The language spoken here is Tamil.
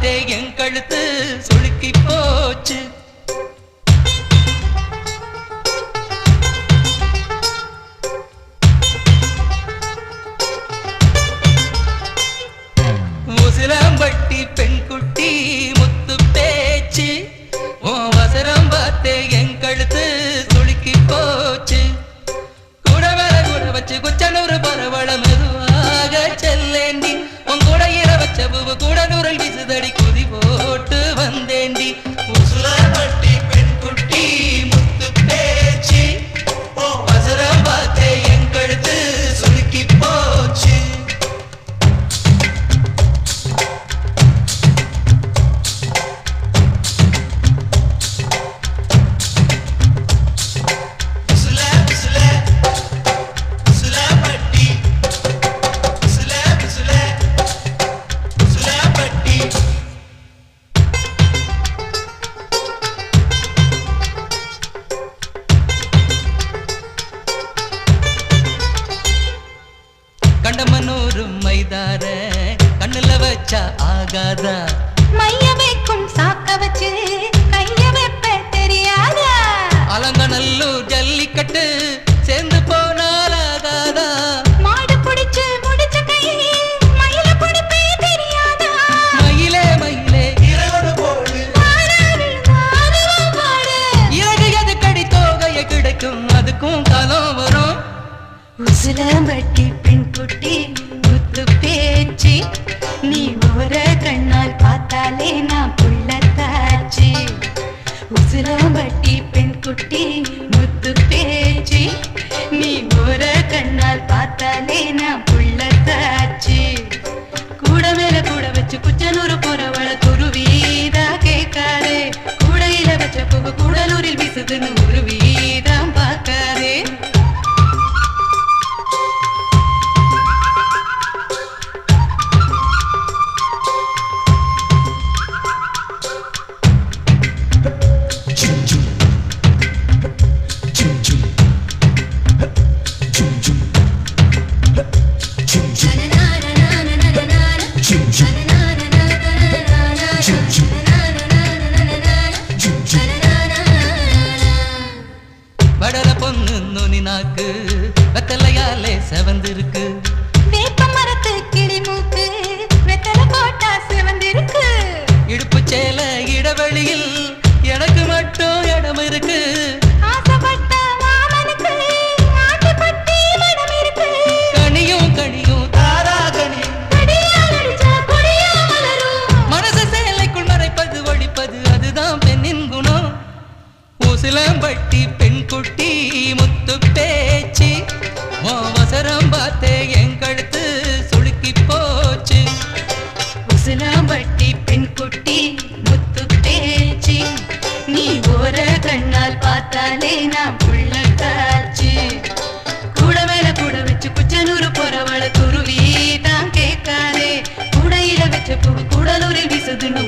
பார்த்தே என் கழுத்து சுளுக்கி போச்சு. உசிலம்பட்டி பெண் குட்டி முத்து பேச்சு உன் வசரம் பார்த்தே என் கழுத்து சுளுக்கி போச்சு. கூட மேல கூட வச்சு குச்சனூறு பரவள மெதுவாக செல்லேண்டி உன் கூட இர வச்ச பூவு கூட நூறல் விசுதடி குதி போட்டு வந்தேண்டி. உசிலம்பட்டி பெண் குட்டி முத்து பேச்சு உன் வசரம் பார்த்தே என் கழுத்து சுளுக்கி போச்சு. கண்டமனூரு மைதார கண்ணுல வச்சா ஆகாதா மைய வைக்கும் சாக்க வச்சு கைய வைப்ப தெரியாதா. அலங்கநல்லூர் ஜல்லிக்கட்டு சேர்ந்து போனால் ஆகாதா. மாடு பிடிச்சு முடிச்ச கையை மயில பிடிப்பே தெரியாதா. மயிலே மயிலே இரவோடு போடு இறகு எது கடி தோகைய கிடைக்கும் அதுக்கும் காலம் வரும். உசிலம்பட்டி பெண் குட்டி முத்து பேச்சு நீ ஒரு கண்ணால் பார்த்தாலே நான் புள்ளத்தாச்சு. உசிலம்பட்டி பெண் குட்டி முத்து பேச்சு நீ ஒரு கண்ணால் பார்த்தாலே நான் புள்ளத்தாச்சு. கூட மேல கூட வச்சு குச்சனூறு போறவள குருவீதா கேட்காதே. கூடையில வச்ச புகு கூடலூரில் வீசுதுன்னு ஒரு வீதம் பார்க்காதே. வடல பொண்ணு நுனி நாக்கு வெத்தலையாலே செவந்திருக்கு. வேப்ப மரத்து கிளி மூக்கு வெத்தலை போட்டா சிவந்திருக்கு. இடுப்பு சேல இடவெளியில் எனக்கு மட்டும் இடம் இருக்கு. ஆசைப்பட்ட மாமனுக்கு ஆட்டுப்பட்டி மனம் இருக்கு. கனியும் கனியும் தாரா கனி கடியால் அடிச்சா கொடியா மலரும். மனசு சேலைக்குள் மறைப்பது ஒழிப்பது அதுதான் பெண்ணின் குணம். உசிலம்பட்டி பெண் குட்டி முத்து பேச்சு உன் வசரம் பார்த்தே என் கழுத்து சுளுக்கி போச்சு. உசிலம்பட்டி பெண் குட்டி முத்து பேச்சு நீ ஒரு கண்ணால் பார்த்தாலே நான் புள்ளத்தாச்சு. கூட மேல கூட வச்சு குச்சனூறு போறவள குருவி தான் கேட்காதே. கூடையில வச்ச பூ கூடலூரில் வீசுதுன்னு